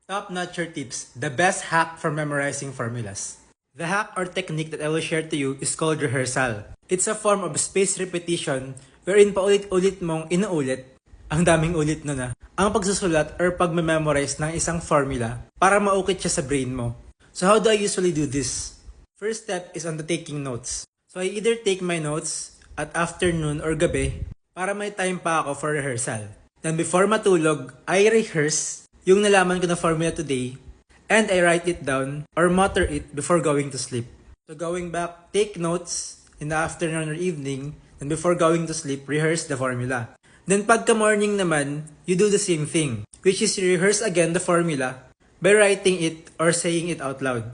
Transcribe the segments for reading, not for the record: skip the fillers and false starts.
Top-notcher tips, the best hack for memorizing formulas. The hack or technique that I will share to you is called rehearsal. It's a form of spaced repetition wherein paulit-ulit mong inuulit, ang daming ulit na ang pagsusulat or pag-memorize ng isang formula para maukit siya sa brain mo. So how do I usually do this? First step is on the taking notes. So I either take my notes at afternoon or gabi para may time pa ako for rehearsal. Then before matulog, I rehearse yung nalaman ko na formula today and I write it down or mutter it before going to sleep. So going back, take notes in the afternoon or evening, and before going to sleep, rehearse the formula. Then pagka morning naman, you do the same thing, which is you rehearse again the formula by writing it or saying it out loud.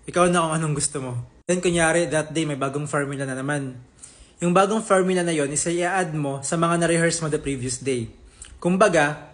Ikaw na kung anong gusto mo. Then kunyari, that day may bagong formula na naman. Yung bagong formula na yon is i-add mo sa mga na-rehearse mo the previous day. Kumbaga,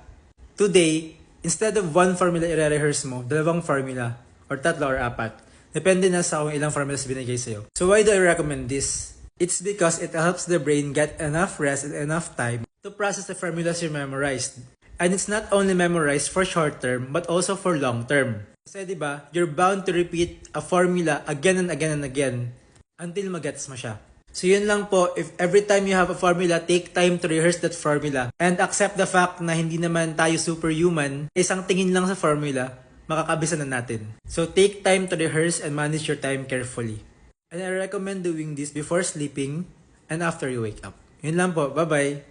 today, instead of one formula i-rehearse mo, dalawang formula, or tatlo or apat. Depende na sa kung ilang formulas binigay sa'yo. So why do I recommend this? It's because it helps the brain get enough rest and enough time to process the formulas you memorized. And it's not only memorized for short term, but also for long term. Kasi diba, you're bound to repeat a formula again and again and again until magets mo siya. So yun lang po, if every time you have a formula, take time to rehearse that formula and accept the fact na hindi naman tayo superhuman, isang tingin lang sa formula, makakabisa na natin. So take time to rehearse and manage your time carefully. And I recommend doing this before sleeping and after you wake up. Yun lang po, bye-bye!